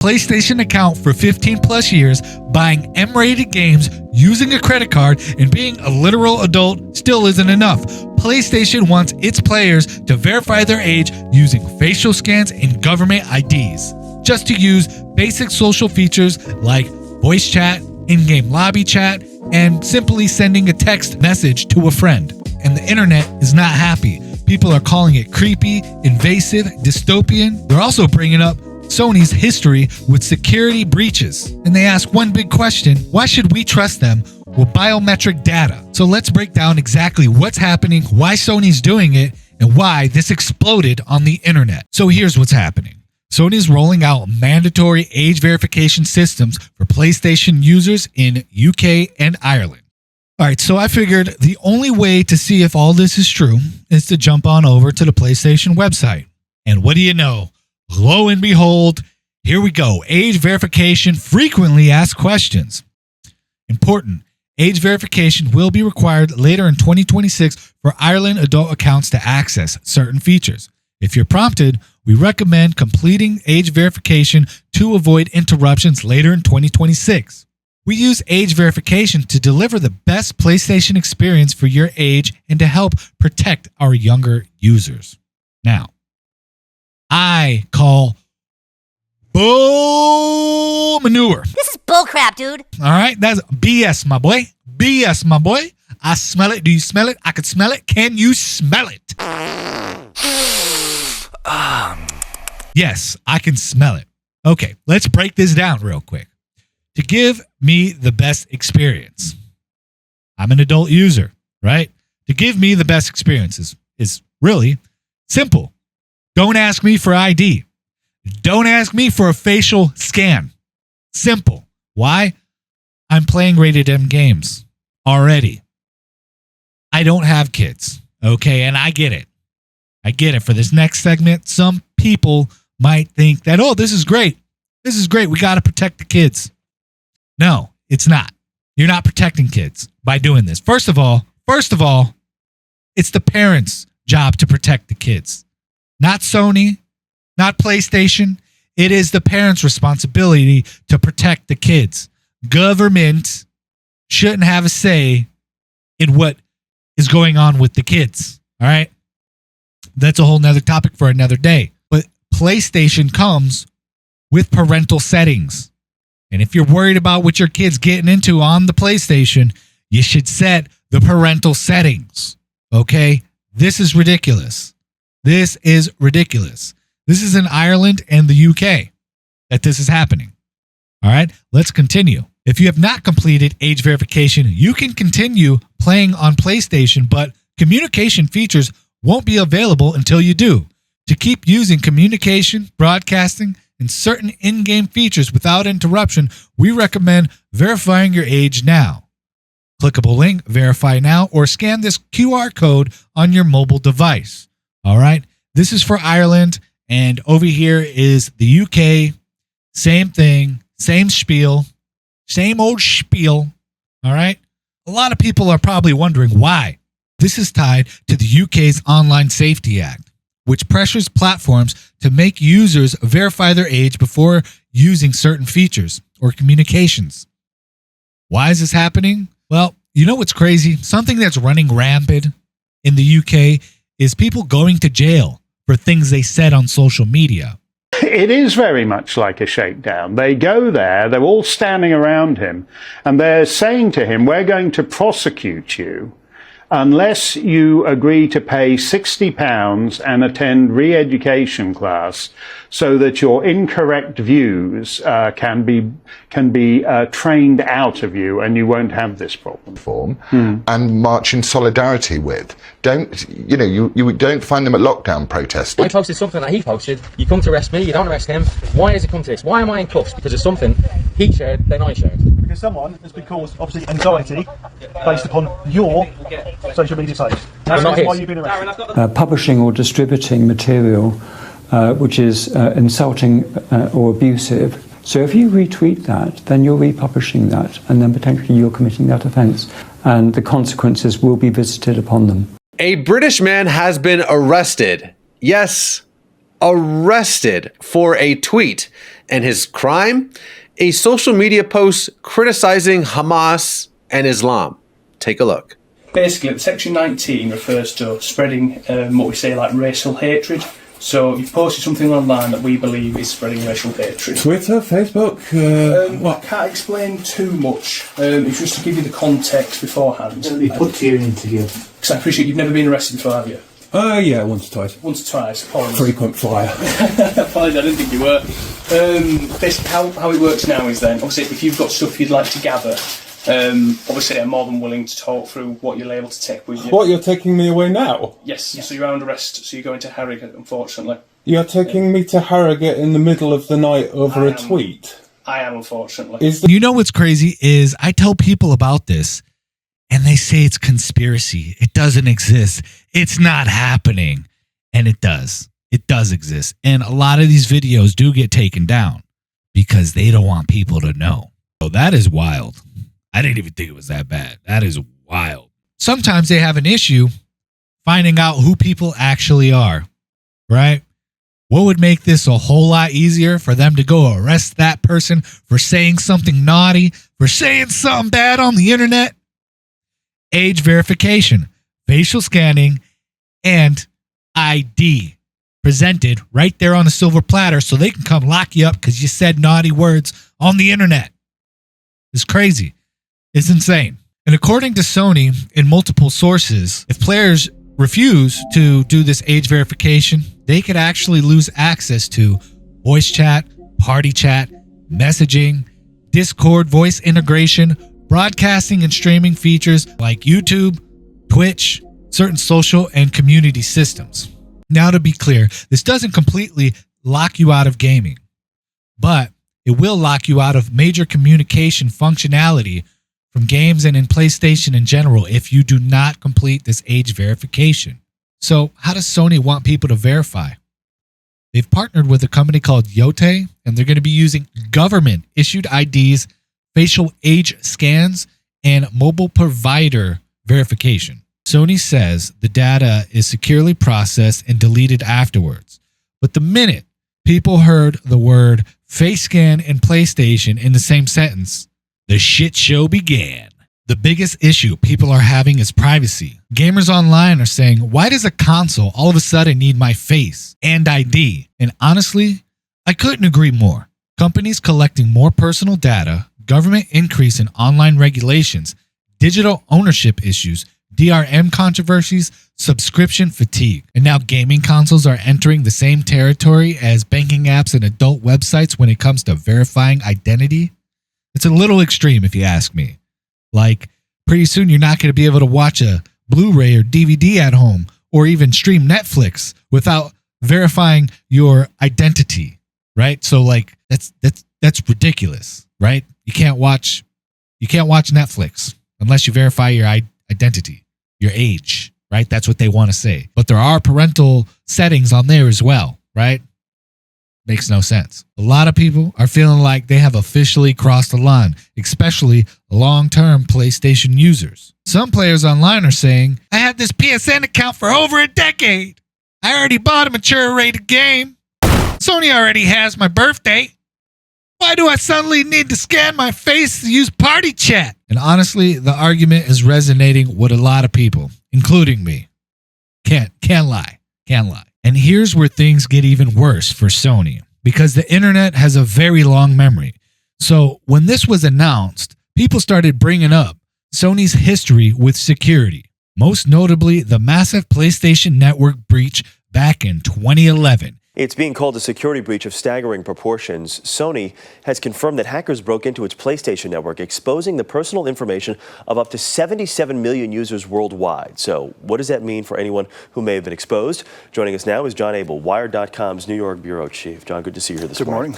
PlayStation account for 15 plus years, buying M-rated games, using a credit card, and being a literal adult still isn't enough. PlayStation wants its players to verify their age using facial scans and government IDs. Just to use basic social features like voice chat, in-game lobby chat, and simply sending a text message to a friend. And the internet is not happy. People are calling it creepy, invasive, dystopian. They're also bringing up Sony's history with security breaches. And they ask one big question: why should we trust them with biometric data? So let's break down exactly what's happening, why Sony's doing it, and why this exploded on the internet. So here's what's happening. Sony's rolling out mandatory age verification systems for PlayStation users in UK and Ireland. All right, so I figured the only way to see if all this is true is to jump on over to the PlayStation website. And what do you know? Lo and behold, here we go. Age verification frequently asked questions. Important. Age verification will be required later in 2026 for Ireland adult accounts to access certain features. If you're prompted, we recommend completing age verification to avoid interruptions later in 2026. We use age verification to deliver the best PlayStation experience for your age and to help protect our younger users. Now, I call bull manure. This is bullcrap, dude. All right, that's BS, my boy. BS, my boy. I smell it. Do you smell it? I can smell it. Can you smell it? Yes, I can smell it. Okay, let's break this down real quick. To give me the best experience, I'm an adult user, right? To give me the best experiences is really simple. Don't ask me for ID. Don't ask me for a facial scan. Simple. Why? I'm playing rated M games already. I don't have kids, okay? And I get it. I get it. For this next segment, some people might think that, oh, this is great. This is great. We got to protect the kids. No, it's not. You're not protecting kids by doing this. First of all, it's the parents' job to protect the kids. Not Sony, not PlayStation. It is the parents' responsibility to protect the kids. Government shouldn't have a say in what is going on with the kids. All right? That's a whole nother topic for another day. But PlayStation comes with parental settings. And if you're worried about what your kid's getting into on the PlayStation, you should set the parental settings. Okay? This is ridiculous. This is ridiculous. This is in Ireland and the UK that this is happening. All right, let's continue. If you have not completed age verification, you can continue playing on PlayStation, but communication features won't be available until you do. To keep using communication, broadcasting, and certain in-game features without interruption, we recommend verifying your age now. Clickable link, verify now, or scan this QR code on your mobile device. All right, this is for Ireland, and over here is the UK. Same thing, same spiel, same old spiel. All right, a lot of people are probably wondering why. This is tied to the UK's Online Safety Act, which pressures platforms to make users verify their age before using certain features or communications. Why is this happening? Well, you know what's crazy? Something that's running rampant in the UK is people going to jail for things they said on social media. It is very much like a shakedown. They go there, they're all standing around him, and they're saying to him, we're going to prosecute you unless you agree to pay £60 and attend re-education class so that your incorrect views can be trained out of you and you won't have this problem. And march in solidarity with. You don't find them at lockdown protests. I posted something that he posted. You come to arrest me, you don't arrest him. Why has it come to this? Why am I in cuffs? Because of something he shared, then I shared. Because someone has been caused, obviously, anxiety based upon your social media page. That's why you've been arrested. Publishing or distributing material which is insulting or abusive. So if you retweet that, then you're republishing that, and then potentially you're committing that offence, and the consequences will be visited upon them. A British man has been arrested. Yes, arrested for a tweet And his crime? A social media post criticizing Hamas and Islam. Take a look. Basically, Section 19 refers to spreading what we say like racial hatred. So you've posted something online that we believe is spreading racial hatred. Twitter, Facebook, I can't explain too much. It's just to give you the context beforehand. It'll be put to you in an interview. Because I appreciate you've never been arrested before, have you? Yeah, once or twice. Once or twice. Apologies. Frequent flyer. Apologies, I didn't think you were. Basically, how it works now is then, obviously, if you've got stuff you'd like to gather, obviously I'm more than willing to talk through what you're able to take with you. What, you're taking me away now? Yes, so you're under arrest, so you're going to Harrogate, unfortunately. You're taking me to Harrogate in the middle of the night over a tweet? I am, unfortunately. You know what's crazy is I tell people about this and they say it's conspiracy. It doesn't exist. It's not happening. And it does. It does exist. And a lot of these videos do get taken down because they don't want people to know. So that is wild. I didn't even think it was that bad. That is wild. Sometimes they have an issue finding out who people actually are, right? What would make this a whole lot easier for them to go arrest that person for saying something naughty, for saying something bad on the internet? Age verification, facial scanning, and ID presented right there on a silver platter so they can come lock you up because you said naughty words on the internet. It's crazy. It's insane. And according to Sony, in multiple sources, if players refuse to do this age verification, they could actually lose access to voice chat, party chat, messaging, Discord voice integration, broadcasting and streaming features like YouTube, Twitch, certain social and community systems. Now, to be clear, this doesn't completely lock you out of gaming, but it will lock you out of major communication functionality from games and in PlayStation in general if you do not complete this age verification. So how does Sony want people to verify? They've partnered with a company called Yote, and they're going to be using government-issued IDs, facial age scans, and mobile provider verification. Sony says the data is securely processed and deleted afterwards. But the minute people heard the word face scan and PlayStation in the same sentence, the shit show began. The biggest issue people are having is privacy. Gamers online are saying, why does a console all of a sudden need my face and ID? And honestly, I couldn't agree more. Companies collecting more personal data, government increase in online regulations, digital ownership issues, DRM controversies, subscription fatigue. And now gaming consoles are entering the same territory as banking apps and adult websites when it comes to verifying identity. It's a little extreme if you ask me. Like, pretty soon you're not going to be able to watch a Blu-ray or DVD at home or even stream Netflix without verifying your identity, right? So like that's ridiculous, right? You can't watch Netflix unless you verify your identity, your age, right? That's what they want to say. But there are parental settings on there as well, right? Makes no sense. A lot of people are feeling like they have officially crossed the line, especially long-term PlayStation users. Some players online are saying, I had this PSN account for over a decade. I already bought a mature rated game. Sony already has my birthday. Why do I suddenly need to scan my face to use party chat? And honestly, the argument is resonating with a lot of people, including me. Can't lie. And here's where things get even worse for Sony, because the internet has a very long memory. So when this was announced, people started bringing up Sony's history with security, most notably the massive PlayStation Network breach back in 2011. It's being called a security breach of staggering proportions. Sony has confirmed that hackers broke into its PlayStation network, exposing the personal information of up to 77 million users worldwide. So what does that mean for anyone who may have been exposed? Joining us now is John Abel, Wired.com's New York bureau chief. John, good to see you here this morning.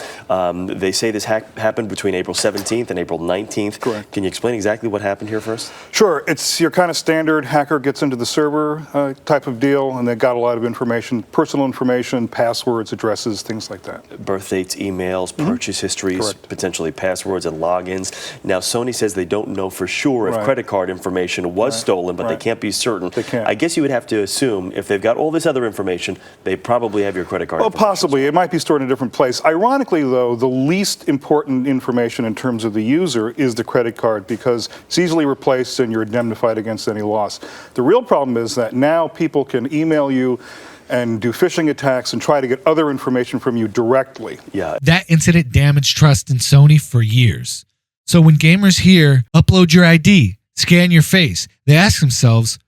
They say this hack happened between April 17th and April 19th. Correct. Can you explain exactly what happened here first? Sure. It's your kind of standard hacker gets into the server type of deal, and they got a lot of information, personal information, passwords, passwords, addresses, things like that. Birth dates, emails, purchase histories, Correct. potentially passwords and logins. Now, Sony says they don't know for sure if credit card information was stolen, but they can't be certain. They can't. I guess you would have to assume if they've got all this other information, they probably have your credit card. Well, possibly. It might be stored in a different place. Ironically, though, the least important information in terms of the user is the credit card because it's easily replaced and you're indemnified against any loss. The real problem is that now people can email you and do phishing attacks and try to get other information from you directly. Yeah. That incident damaged trust in Sony for years. So when gamers hear, upload your ID, scan your face, they ask themselves,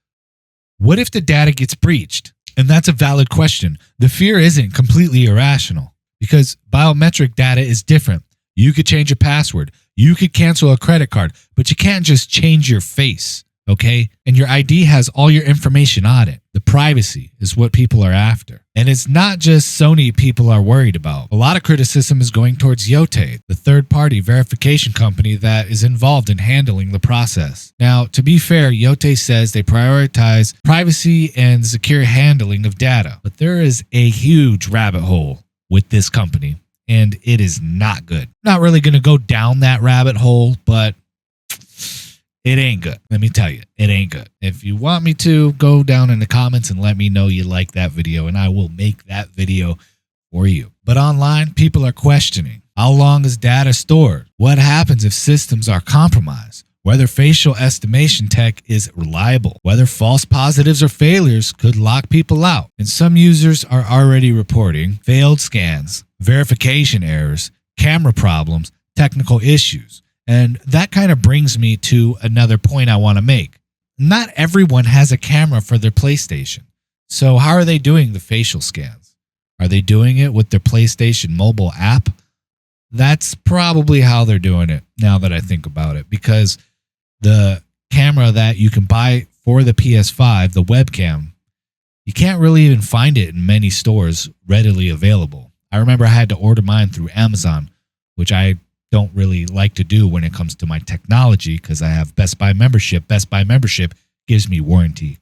what if the data gets breached? And that's a valid question. The fear isn't completely irrational because biometric data is different. You could change a password. You could cancel a credit card, but you can't just change your face. Okay? And your ID has all your information on it. The privacy is what people are after. And it's not just Sony people are worried about. A lot of criticism is going towards Yotei, the third-party verification company that is involved in handling the process. Now, to be fair, Yotei says they prioritize privacy and secure handling of data. But there is a huge rabbit hole with this company, and it is not good. Not really going to go down that rabbit hole, but it ain't good. Let me tell you, it ain't good. If you want me to, go down in the comments and let me know you like that video, and I will make that video for you. But online, people are questioning, how long is data stored? What happens if systems are compromised? Whether facial estimation tech is reliable? Whether false positives or failures could lock people out? And some users are already reporting failed scans, verification errors, camera problems, technical issues. And that kind of brings me to another point I want to make. Not everyone has a camera for their PlayStation. So how are they doing the facial scans? Are they doing it with their PlayStation mobile app? That's probably how they're doing it now that I think about it, because the camera that you can buy for the PS5, the webcam, you can't really even find it in many stores readily available. I remember I had to order mine through Amazon, which I don't really like to do when it comes to my technology because I have Best Buy membership. Best Buy membership gives me warranty.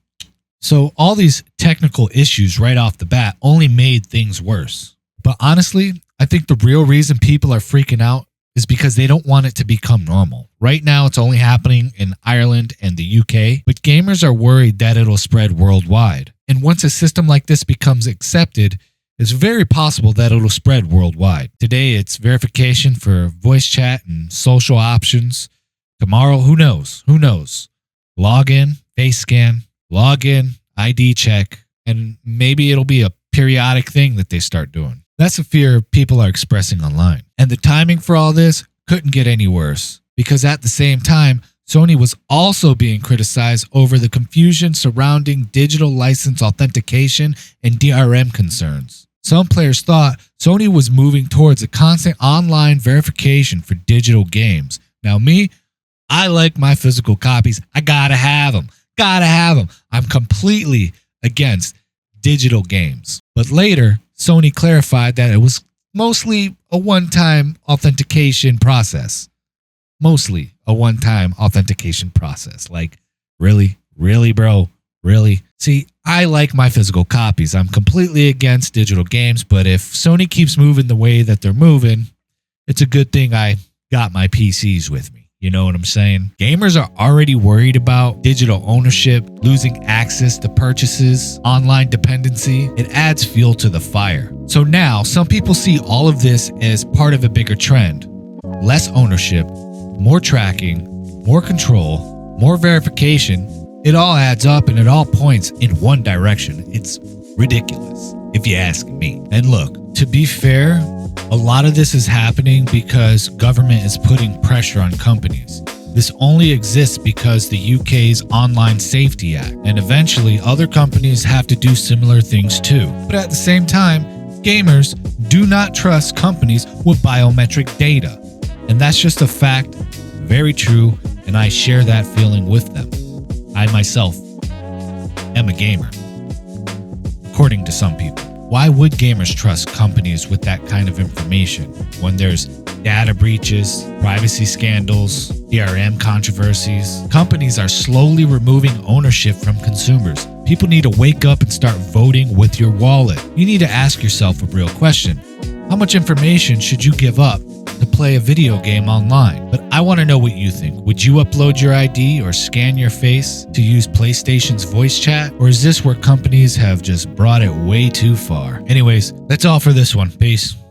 So all these technical issues right off the bat only made things worse. But honestly, I think the real reason people are freaking out is because they don't want it to become normal. Right now, it's only happening in Ireland and the UK, but gamers are worried that it'll spread worldwide. And once a system like this becomes accepted, it's very possible that it'll spread worldwide. Today, it's verification for voice chat and social options. Tomorrow, who knows? Who knows? Login, face scan, login, ID check, and maybe it'll be a periodic thing that they start doing. That's a fear people are expressing online. And the timing for all this couldn't get any worse, because at the same time, Sony was also being criticized over the confusion surrounding digital license authentication and DRM concerns. Some players thought Sony was moving towards a constant online verification for digital games. Now me, I like my physical copies. I gotta have them. Gotta have them. I'm completely against digital games. But later, Sony clarified that it was mostly a one-time authentication process. Mostly a one-time authentication process. Like, really? Really, bro? Really? See, I like my physical copies. I'm completely against digital games, but if Sony keeps moving the way that they're moving, it's a good thing I got my PCs with me. You know what I'm saying? Gamers are already worried about digital ownership, losing access to purchases, online dependency. It adds fuel to the fire. So now, some people see all of this as part of a bigger trend. Less ownership, more tracking, more control, more verification. It all adds up and it all points in one direction. It's ridiculous, if you ask me. And look, to be fair, a lot of this is happening because government is putting pressure on companies. This only exists because the UK's Online Safety Act, and eventually other companies have to do similar things too. But at the same time, gamers do not trust companies with biometric data. And that's just a fact, very true, and I share that feeling with them. I myself am a gamer, according to some people. Why would gamers trust companies with that kind of information when there's data breaches, privacy scandals, DRM controversies? Companies are slowly removing ownership from consumers. People need to wake up and start voting with your wallet. You need to ask yourself a real question. How much information should you give up to play a video game online? But I want to know what you think. Would you upload your ID or scan your face to use PlayStation's voice chat? Or is this where companies have just brought it way too far? Anyways, that's all for this one. Peace.